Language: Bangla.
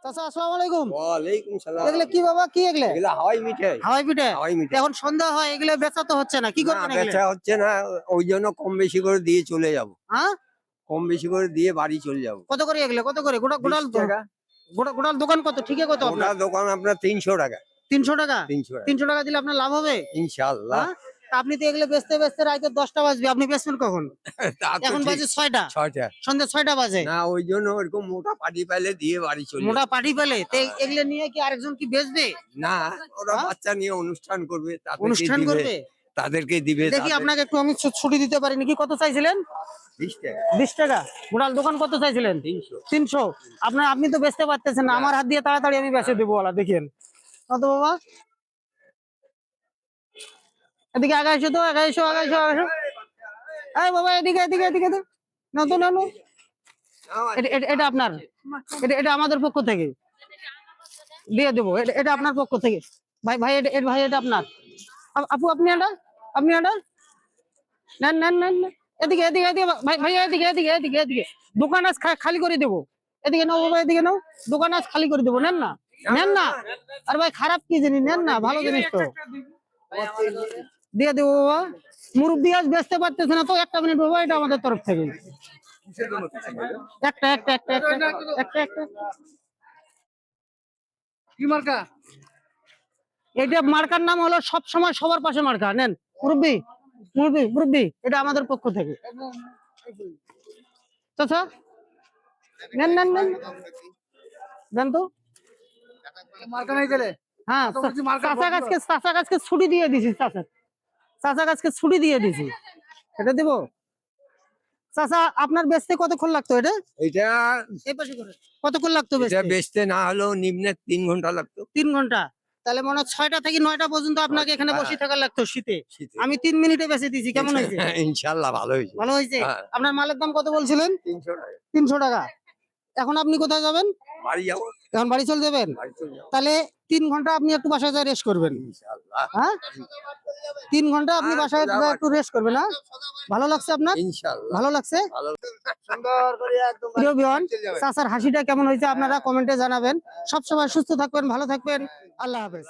চাচা আসসালামু আলাইকুম। ওয়ালাইকুম সালাম। এগুলা কি বাবা, কি এগুলা? এগুলা হাওয়াই মিঠাই। হাওয়াই পিঠে। হাওয়াই মিঠাই। এখন সন্ধ্যা হয়, এগুলা বেচা তো হচ্ছে না, কি না, করবেন এগুলা? বেচা হচ্ছে না, ওই জন্য কম বেশি করে দিয়ে চলে যাব। হ্যাঁ, কম বেশি করে দিয়ে বাড়ি চলে যাব। কত করে এগুলা, কত করে? গোটা 20 গোটাল টাকা। গোটাল দোকান কত, ঠিকই কত ওটা আপনার? দোকান আপনার 300 টাকা। 300 টাকা। 300 টাকা 300 টাকা দিলে আপনার লাভ হবে? ইনশাআল্লাহ। হ্যাঁ, তা আপনি তো এগুলো বেচতে বেচতে রাতে 10টা বাজবে, আপনি বেচবেন কখন? তা তো এখন ঠিক। বাজে 6টা, 6টা। সন্ধ্যা 6টা বাজে। না, ওই জন্য ওরকম মোটা পাটি পাইলে দিয়ে বাড়ি চলে মোটা যাব। পাটি পেলে তো এগুলো নিয়ে কি আরেকজন কি বেচবে? না, ওরা হ্যাঁ? বাচ্চা নিয়ে অনুষ্ঠান করবে, তাদেরকে অনুষ্ঠান দিবে। করবে? তাদেরকে দিবে। দেখি আপনাকে একটু আমি ছুটি দিতে পারি নাকি? কত চাইছিলেন? 20 টাকা। 20 টাকা। গোটাল দোকান কত চাইছিলেন? 300। 300। আপনি তো বেচতে পারতেছেন না, আমার হাত দিয়ে তাড়াতাড়ি আমি বেচে দেবো ওলা, দেখেন কত বাবা। এদিকে আগে এসো তো, আগে এসো, আগে এসো, আগে এসো। এই বাবা, এদিকে এদিকে এদিকে এদিকে। না তো, না না। এটা আপনার, এটা আমাদের পক্ষ থেকে দিয়ে দেবো। এটা আপনার পক্ষ থেকে। ভাই ভাই ভাই, এটা আপনার। আপু আপনি এটা, আপনি এটা নেন নেন নেন নেন। এদিকে এদিকে এদিকে ভাই ভাই, এদিকে এদিকে এদিকে এদিকে। দোকান আজ খালি করে দেবো। এদিকে নাও বাবা, এদিকে নাও। দোকান আজ খালি করে দেবো, নেন না, নেন না। আর ভাই খারাপ কি জিনিস, নেন না, ভালো জিনিস তো দিয়ে দেবো বাবা। মুরব্বি আজ বেচতে পারতেছে না তো, 1 মিনিট বাবা, এটা আমাদের তরফ থেকে। একটা একটা একটা একটা একটা একটা কি মার্কা? এটা মার্কার নাম হলো সব সময় সবার পাশে মার্কা। নেন মুরব্বি, মুরব্বি মুরব্বি, এটা আমাদের পক্ষ থেকে। চাচা নেন নেন নেন, দেন তো। মার্কা নাই দিলে হ্যাঁ, চাচা গাছকে ছুটি দিয়ে দিছি। চাচা গাছকে ছুটি দিয়ে দিছি, এটা দিব। চাচা আপনার বেচতে কতক্ষণ লাগতো এটা? এটা এই পাশে করে কতক্ষণ লাগতো এটা বেচতে? বেচতে না হলেও নিম্নে 3 ঘন্টা লাগতো। 3 ঘন্টা। তাহলে মনে হয় 6টা থেকে 9টা পর্যন্ত আপনাকে এখানে বসে থাকা লাগতো শীতে। শীতে। আমি 3 মিনিটে বেচে দিছি, কেমন হয়েছে? ইনশাআল্লাহ ভালো হয়েছে। ভালো হয়েছে। হ্যাঁ। আপনার মালের দাম কত বলছিলেন? 300 টাকা। 300 টাকা। এখন আপনি কোথায় যাবেন? বাড়ি যাবো। এখন বাড়ি চলে যাবেন? বাড়ি চলে যাবো তাহলে 3 ঘন্টা আপনি একটু বাসায় যায় রেস্ট করবেন। ইনশাআল্লাহ। হ্যাঁ, 3 ঘন্টা আপনি বাসায় যায় একটু রেস্ট করবেন। হ্যাঁ, ভালো লাগছে আপনার? ইনশাআল্লাহ ভালো লাগছে? ভালো। সুন্দর করে একদম প্রিয় ভিউয়ার, চাচার হাসিটা কেমন হয়েছে আপনারা কমেন্টে জানাবেন। সব সময় সুস্থ থাকবেন, ভালো থাকবেন। আল্লাহ হাফেজ।